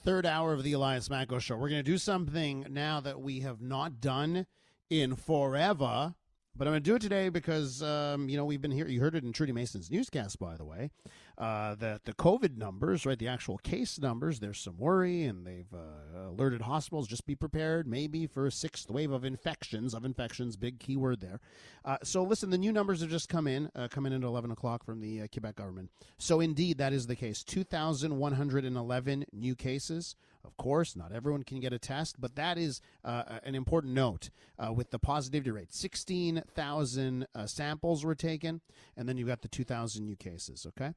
third hour of the Elias Macko Show. We're going to do something now that we have not done in forever, but I'm going to do it today because, we've been here. You heard it in Trudy Mason's newscast, by the way, that the COVID numbers, right, the actual case numbers, there's some worry, and they've alerted hospitals, just be prepared maybe for a sixth wave of infections, big keyword there. So listen, the new numbers have just come in at 11 o'clock from the Quebec government. So indeed, that is the case. 2,111 new cases. Of course, not everyone can get a test, but that is an important note with the positivity rate. 16,000 samples were taken, and then you've got the 2,000 new cases, okay?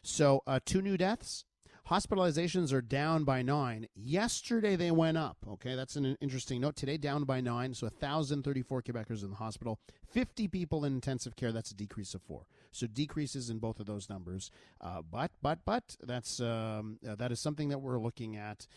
So 2 new deaths. Hospitalizations are down by 9. Yesterday they went up, okay? That's an interesting note. Today down by 9, so 1,034 Quebecers in the hospital. 50 people in intensive care, that's a decrease of 4. So decreases in both of those numbers. But that's that is something that we're looking at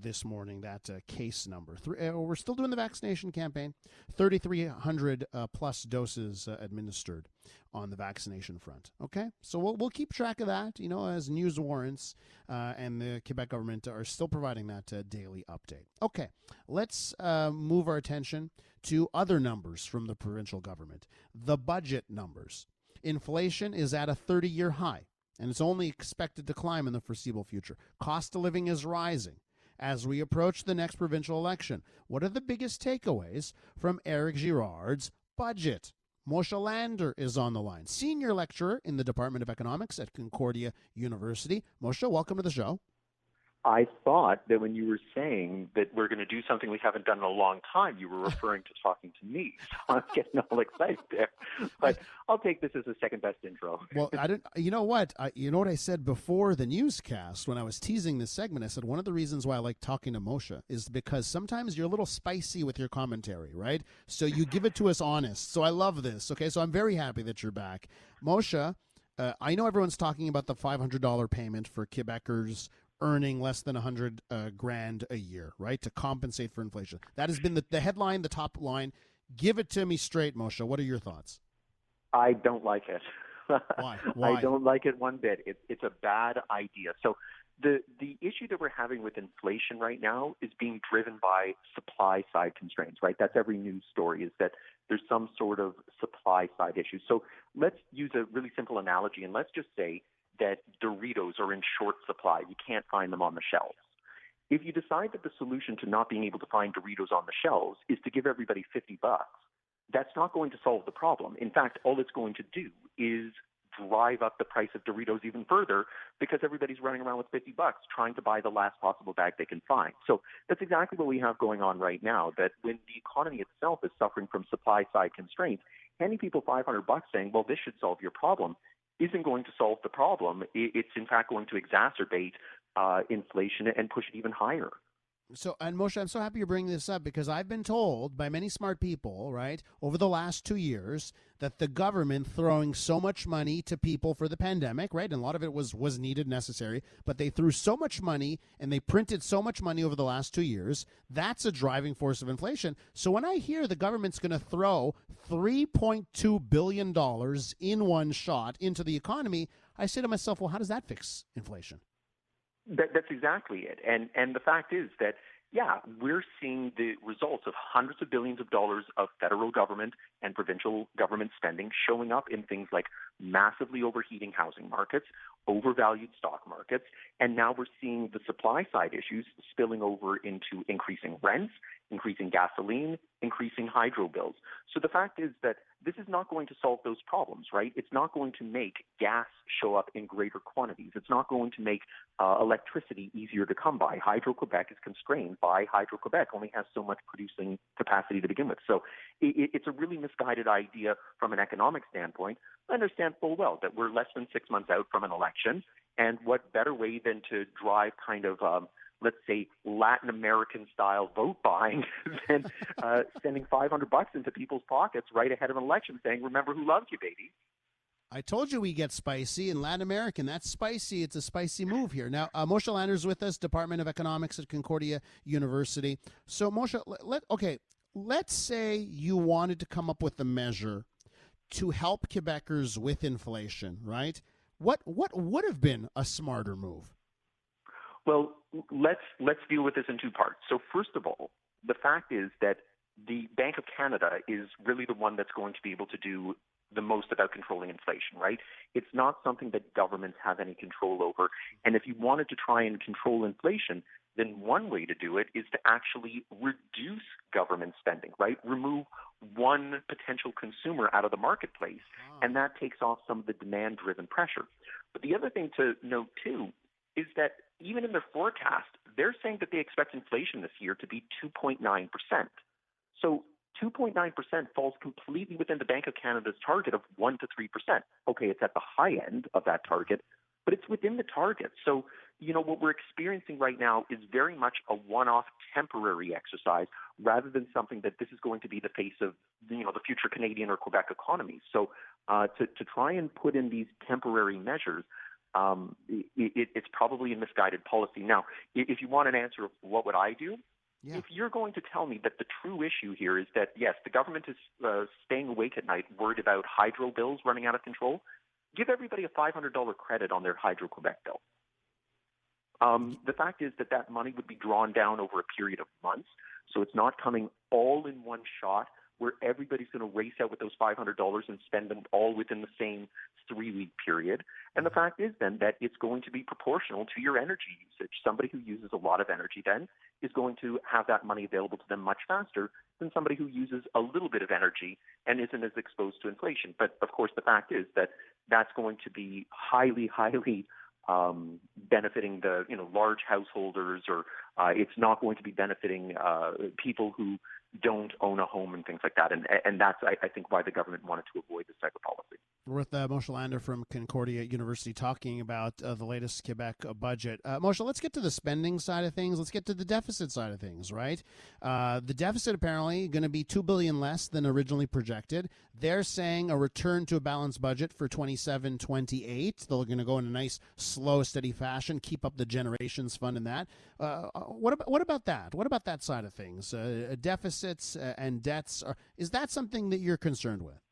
this morning, that case number. We're still doing the vaccination campaign. 3,300 plus doses administered on the vaccination front. Okay, so we'll keep track of that, as news warrants, and the Quebec government are still providing that daily update. Okay, let's move our attention to other numbers from the provincial government. The budget numbers. Inflation is at a 30-year high, and it's only expected to climb in the foreseeable future. Cost of living is rising. As we approach the next provincial election, what are the biggest takeaways from Eric Girard's budget? Moshe Lander is on the line, senior lecturer in the Department of Economics at Concordia University. Moshe, welcome to the show. I thought that when you were saying that we're going to do something we haven't done in a long time, you were referring to talking to me. So I'm getting all excited there. But I'll take this as the second best intro. Well, you know what I said before the newscast when I was teasing this segment? I said one of the reasons why I like talking to Moshe is because sometimes you're a little spicy with your commentary, right? So you give it to us honest. So I love this. Okay, so I'm very happy that you're back. Moshe, I know everyone's talking about the $500 payment for Quebecers earning less than $100,000 a year, right, to compensate for inflation. That has been the headline, the top line. Give it to me straight, Moshe. What are your thoughts? I don't like it. Why? I don't like it one bit. It's a bad idea. So the issue that we're having with inflation right now is being driven by supply side constraints, right? That's every news story, is that there's some sort of supply side issue. So let's use a really simple analogy, and let's just say that Doritos are in short supply. You can't find them on the shelves. If you decide that the solution to not being able to find Doritos on the shelves is to give everybody $50, that's not going to solve the problem. In fact, all it's going to do is drive up the price of Doritos even further, because everybody's running around with $50 trying to buy the last possible bag they can find. So that's exactly what we have going on right now, that when the economy itself is suffering from supply side constraints, handing people $500 saying, well, this should solve your problem, isn't going to solve the problem. It's in fact going to exacerbate inflation and push it even higher. So, and Moshe, I'm so happy you're bringing this up, because I've been told by many smart people, right, over the last 2 years, that the government throwing so much money to people for the pandemic, right, and a lot of it was needed, necessary, but they threw so much money and they printed so much money over the last 2 years, that's a driving force of inflation. So when I hear the government's going to throw $3.2 billion in one shot into the economy, I say to myself, well, how does that fix inflation? That's exactly it. And the fact is that, yeah, we're seeing the results of hundreds of billions of dollars of federal government and provincial government spending showing up in things like massively overheating housing markets, overvalued stock markets, and now we're seeing the supply side issues spilling over into increasing rents, increasing gasoline, increasing hydro bills. So the fact is that this is not going to solve those problems, right? It's not going to make gas show up in greater quantities. It's not going to make electricity easier to come by. Hydro-Quebec is constrained by Hydro-Quebec, only has so much producing capacity to begin with. So it's a really misguided idea from an economic standpoint. I understand full well that we're less than 6 months out from an election, and what better way than to drive kind of let's say, Latin American-style vote buying than sending $500 into people's pockets right ahead of an election saying, remember who loves you, baby. I told you we get spicy in Latin American. That's spicy. It's a spicy move here. Now, Moshe Lander is with us, Department of Economics at Concordia University. So, Moshe, let's say you wanted to come up with a measure to help Quebecers with inflation, right? What would have been a smarter move? Well, let's deal with this in two parts. So first of all, the fact is that the Bank of Canada is really the one that's going to be able to do the most about controlling inflation, right? It's not something that governments have any control over. And if you wanted to try and control inflation, then one way to do it is to actually reduce government spending, right? Remove one potential consumer out of the marketplace, and that takes off some of the demand-driven pressure. But the other thing to note, too, is that even in their forecast, they're saying that they expect inflation this year to be 2.9%. So 2.9% falls completely within the Bank of Canada's target of 1 to 3%. Okay, it's at the high end of that target, but it's within the target. So, what we're experiencing right now is very much a one-off temporary exercise rather than something that this is going to be the face of, the future Canadian or Quebec economies. So to try and put in these temporary measures, it's probably a misguided policy. Now, if you want an answer of what would I do, if you're going to tell me that the true issue here is that, yes, the government is staying awake at night worried about hydro bills running out of control, give everybody a $500 credit on their Hydro-Quebec bill. The fact is that money would be drawn down over a period of months, so it's not coming all in one shot where everybody's going to race out with those $500 and spend them all within the same 3-week period. And the fact is then that it's going to be proportional to your energy usage. Somebody who uses a lot of energy then is going to have that money available to them much faster than somebody who uses a little bit of energy and isn't as exposed to inflation. But of course, the fact is that that's going to be highly benefiting the large householders, or it's not going to be benefiting people who don't own a home and things like that. And that's, I think, why the government wanted to avoid this type of policy. We're with Moshe Lander from Concordia University talking about the latest Quebec budget. Moshe, let's get to the spending side of things. Let's get to the deficit side of things, right? The deficit apparently going to be $2 billion less than originally projected. They're saying a return to a balanced budget for 27-28. They're going to go in a nice, slow, steady fashion, keep up the generations fund in that. What about that? What about that side of things? Deficits and debts. Is that something that you're concerned with?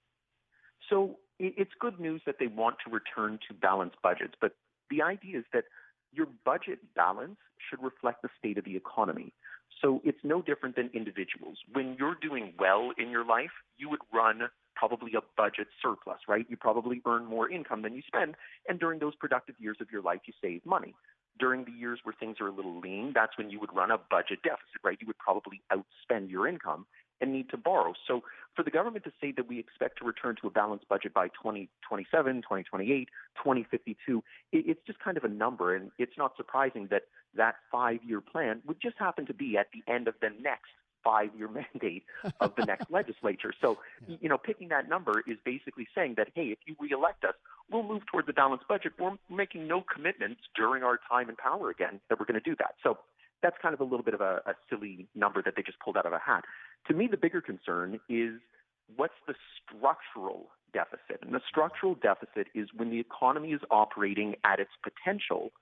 So it's good news that they want to return to balanced budgets, but the idea is that your budget balance should reflect the state of the economy. So it's no different than individuals. When you're doing well in your life, you would run probably a budget surplus, right? You probably earn more income than you spend, and during those productive years of your life, you save money. During the years where things are a little lean, that's when you would run a budget deficit, right? You would probably outspend your income and need to borrow. So for the government to say that we expect to return to a balanced budget by 2027, 2028, 2052, it's just kind of a number. And it's not surprising that that 5-year plan would just happen to be at the end of the next 5-year mandate of the next legislature. So, picking that number is basically saying that, hey, if you reelect us, we'll move towards a balanced budget. We're making no commitments during our time in power again that we're going to do that. So that's kind of a little bit of a silly number that they just pulled out of a hat. To me, the bigger concern is what's the structural deficit? And the structural deficit is when the economy is operating at its potential.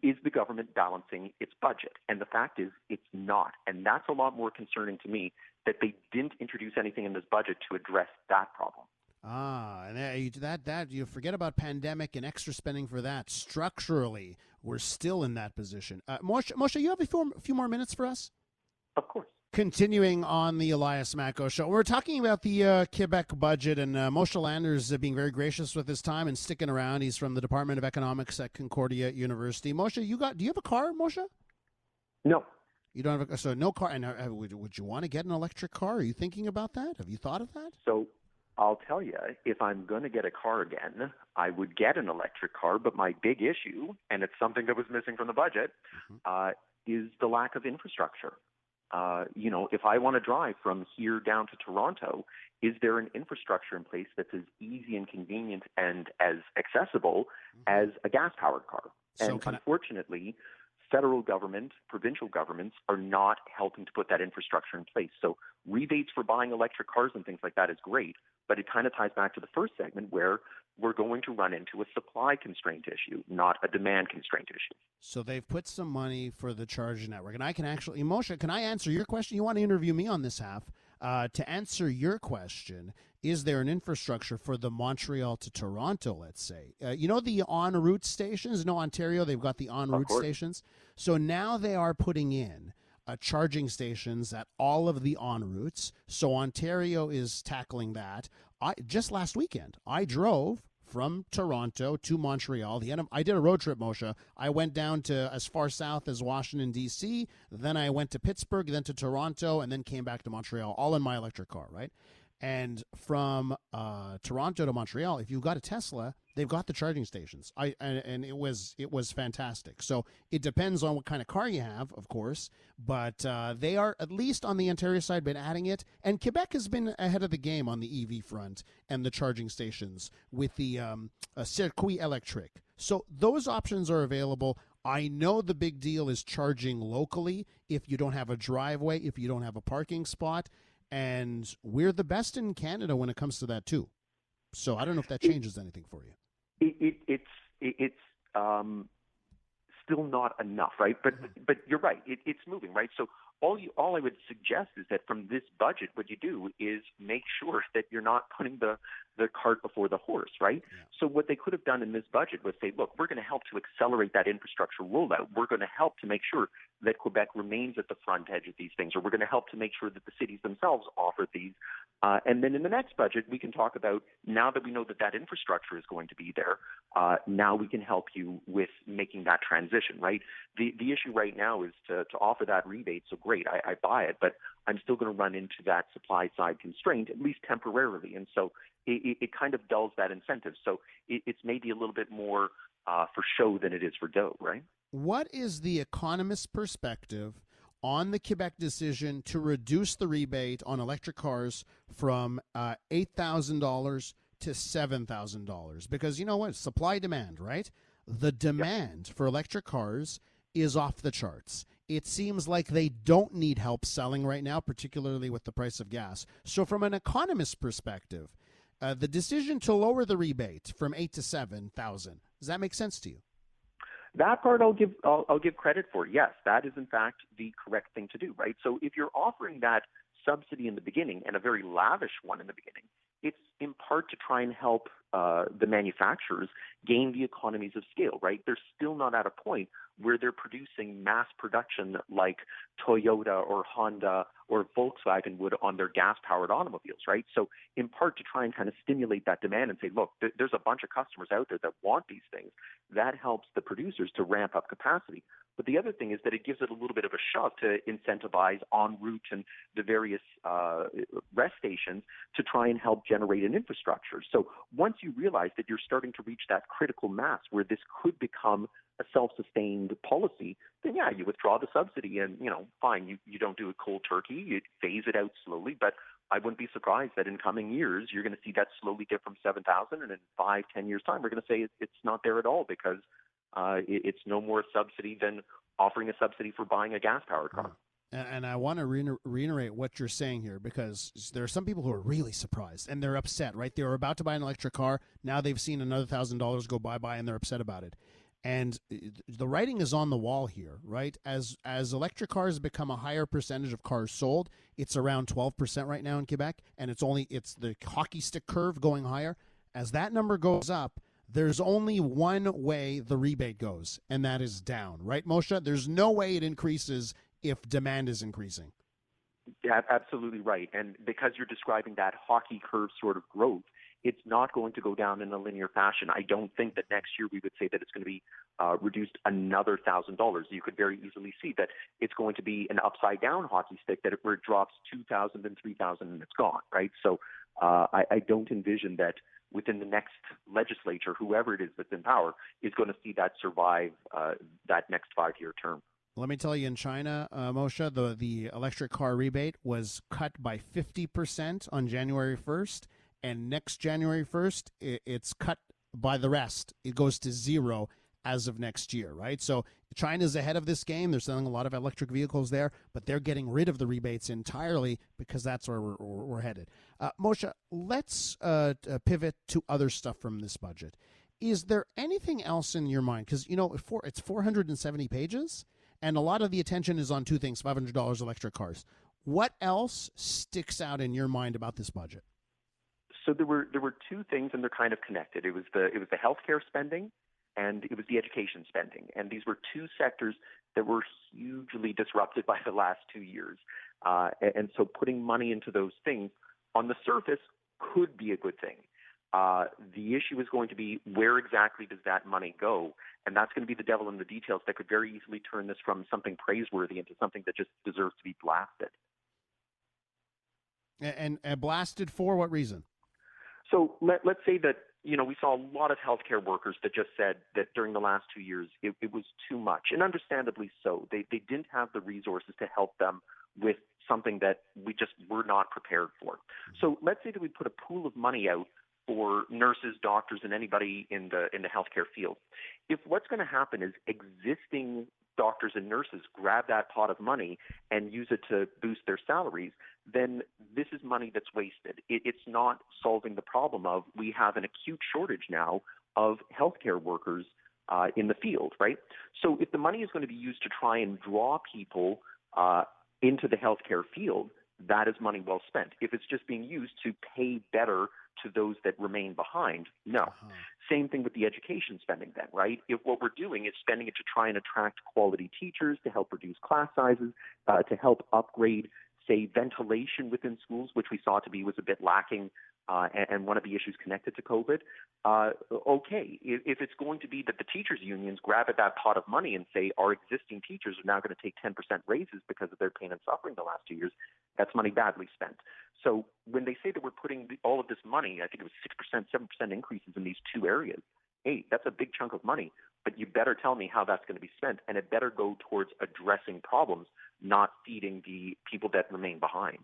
Is the government balancing its budget? And the fact is, it's not. And that's a lot more concerning to me that they didn't introduce anything in this budget to address that problem. And that you forget about pandemic and extra spending for that. Structurally, we're still in that position. Moshe, you have a few more minutes for us? Of course. Continuing on the Elias Macko Show, we're talking about the Quebec budget, and Moshe Lander's being very gracious with his time and sticking around. He's from the Department of Economics at Concordia University. Moshe, do you have a car, Moshe? No. You don't have so no car. And would you want to get an electric car? Are you thinking about that? Have you thought of that? So I'll tell you, if I'm going to get a car again, I would get an electric car. But my big issue, and it's something that was missing from the budget, is the lack of infrastructure. If I want to drive from here down to Toronto, is there an infrastructure in place that's as easy and convenient and as accessible as a gas-powered car? And unfortunately, federal government, provincial governments are not helping to put that infrastructure in place. So rebates for buying electric cars and things like that is great, but it kind of ties back to the first segment where we're going to run into a supply constraint issue, not a demand constraint issue. So they've put some money for the charging network. And I can actually, Moshe, can I answer your question? You want to interview me on this half. To answer your question, is there an infrastructure for the Montreal to Toronto, let's say? You know the en route stations? No, Ontario, they've got the en route stations. So now they are putting in charging stations at all of the en routes. So Ontario is tackling that. Just last weekend, I drove from Toronto to Montreal. I did a road trip, Moshe. I went down to as far south as Washington, D.C., then I went to Pittsburgh, then to Toronto, and then came back to Montreal, all in my electric car, right? And from Toronto to Montreal, if you've got a Tesla, they've got the charging stations. And it was fantastic. So it depends on what kind of car you have, of course, but they are, at least on the Ontario side, been adding it. And Quebec has been ahead of the game on the EV front and the charging stations with the Circuit Electric. So those options are available. I know the big deal is charging locally if you don't have a driveway, if you don't have a parking spot. And we're the best in Canada when it comes to that too. So I don't know if that changes anything for you. It's still not enough, right? But you're right. It's moving, right? So all I would suggest is that from this budget, what you do is make sure that you're not putting the cart before the horse, right? Yeah. So what they could have done in this budget was say, look, we're going to help to accelerate that infrastructure rollout. We're going to help to make sure that Quebec remains at the front edge of these things, or we're going to help to make sure that the cities themselves offer these. And then in the next budget, we can talk about, now that we know that that infrastructure is going to be there, now we can help you with making that transition, right? The issue right now is to offer that rebate. So great, I buy it, but I'm still going to run into that supply side constraint, at least temporarily. And so it kind of dulls that incentive. So it's maybe a little bit more for show than it is for dough, right? What is the economist's perspective on the Quebec decision to reduce the rebate on electric cars from $8,000 to $7,000? Because you know what? Supply demand, right? The demand for electric cars is off the charts. It seems like they don't need help selling right now, particularly with the price of gas. So from an economist's perspective, the decision to lower the rebate from $8,000 to $7,000, does that make sense to you? That part I'll give credit for. Yes, that is in fact the correct thing to do, right? So if you're offering that subsidy in the beginning, and a very lavish one in the beginning, it's in part to try and help the manufacturers gain the economies of scale, right? They're still not at a point where they're producing mass production like Toyota or Honda or Volkswagen would on their gas-powered automobiles, right? So in part to try and kind of stimulate that demand and say, look, there's a bunch of customers out there that want these things. That helps the producers to ramp up capacity. But the other thing is that it gives it a little bit of a shove to incentivize en route and the various rest stations to try and help generate an infrastructure. So once you realize that you're starting to reach that critical mass where this could become a self-sustained policy, then yeah, you withdraw the subsidy and, fine, you don't do it cold turkey, you phase it out slowly, but I wouldn't be surprised that in coming years, you're going to see that slowly dip from 7,000, and in 5-10 years' time, we're going to say it's not there at all because it's no more subsidy than offering a subsidy for buying a gas-powered car. And I want to reiterate what you're saying here, because there are some people who are really surprised and they're upset, right? They were about to buy an electric car. Now they've seen another $1,000 go by and they're upset about it. And the writing is on the wall here, right? As electric cars become a higher percentage of cars sold, it's around 12% right now in Quebec, and it's the hockey stick curve going higher. As that number goes up, there's only one way the rebate goes, and that is down, right, Moshe? There's no way it increases if demand is increasing. Yeah, absolutely right. And because you're describing that hockey curve sort of growth, it's not going to go down in a linear fashion. I don't think that next year we would say that it's going to be reduced another $1,000. You could very easily see that it's going to be an upside down hockey stick, where it drops 2,000 and 3,000 and it's gone, right? So I don't envision that within the next legislature, whoever it is that's in power, is going to see that survive that next 5-year term. Let me tell you, in China, Moshe, the electric car rebate was cut by 50% on January 1st. And next January 1st, it's cut by the rest. It goes to zero as of next year, right? So China's ahead of this game. They're selling a lot of electric vehicles there, but they're getting rid of the rebates entirely because that's where we're headed. Moshe, let's pivot to other stuff from this budget. Is there anything else in your mind? Because, it's 470 pages, and a lot of the attention is on two things: $500 electric cars. What else sticks out in your mind about this budget? So there were two things, and they're kind of connected. It was the healthcare spending, and it was the education spending, and these were two sectors that were hugely disrupted by the last 2 years. And so putting money into those things on the surface could be a good thing. The issue is going to be where exactly does that money go? And that's going to be the devil in the details that could very easily turn this from something praiseworthy into something that just deserves to be blasted. And blasted for what reason? So let's say that, we saw a lot of healthcare workers that just said that during the last 2 years, it was too much, and understandably so. They didn't have the resources to help them with something that we just were not prepared for. So let's say that we put a pool of money out for nurses, doctors, and anybody in the healthcare field. If what's going to happen is existing doctors and nurses grab that pot of money and use it to boost their salaries, then this is money that's wasted. It's not solving the problem of we have an acute shortage now of healthcare workers in the field, right? So if the money is going to be used to try and draw people into the healthcare field, that is money well spent. If it's just being used to pay better to those that remain behind, no. Same thing with the education spending then, right? If what we're doing is spending it to try and attract quality teachers, to help reduce class sizes, to help upgrade, say, ventilation within schools, which we saw to be was a bit lacking and one of the issues connected to COVID, okay. If it's going to be that the teachers' unions grab at that pot of money and say our existing teachers are now going to take 10% raises because of their pain and suffering the last 2 years, that's money badly spent. So when they say that we're putting all of this money, I think it was 6%, 7% increases in these two areas, hey, that's a big chunk of money, but you better tell me how that's going to be spent, and it better go towards addressing problems, not feeding the people that remain behind.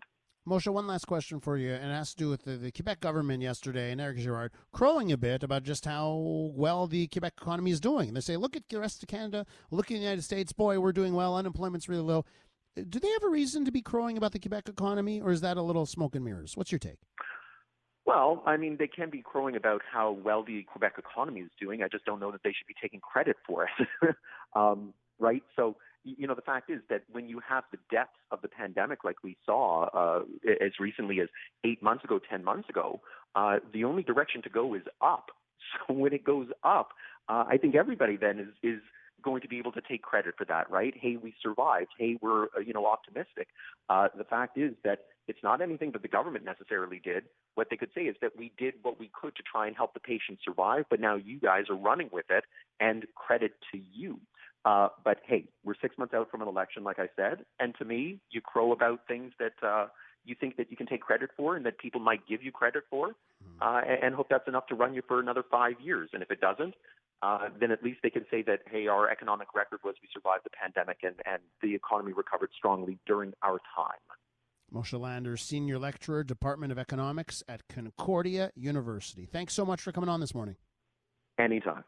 Moshe, one last question for you, and it has to do with the Quebec government yesterday and Eric Girard crowing a bit about just how well the Quebec economy is doing. And they say, look at the rest of Canada, look at the United States, boy, we're doing well, unemployment's really low. Do they have a reason to be crowing about the Quebec economy, or is that a little smoke and mirrors? What's your take? Well, I mean, they can be crowing about how well the Quebec economy is doing. I just don't know that they should be taking credit for it, right? So, the fact is that when you have the depths of the pandemic like we saw as recently as 8 months ago, 10 months ago, the only direction to go is up. So when it goes up, I think everybody then is going to be able to take credit for that, right? Hey, we survived. Hey, we're, optimistic. The fact is that it's not anything that the government necessarily did. What they could say is that we did what we could to try and help the patient survive, but now you guys are running with it, and credit to you. But hey, we're 6 months out from an election, like I said, and to me, you crow about things that you think that you can take credit for and that people might give you credit for, and hope that's enough to run you for another 5 years. And if it doesn't, then at least they can say that, hey, our economic record was we survived the pandemic and the economy recovered strongly during our time. Moshe Lander, Senior Lecturer, Department of Economics at Concordia University. Thanks so much for coming on this morning. Anytime.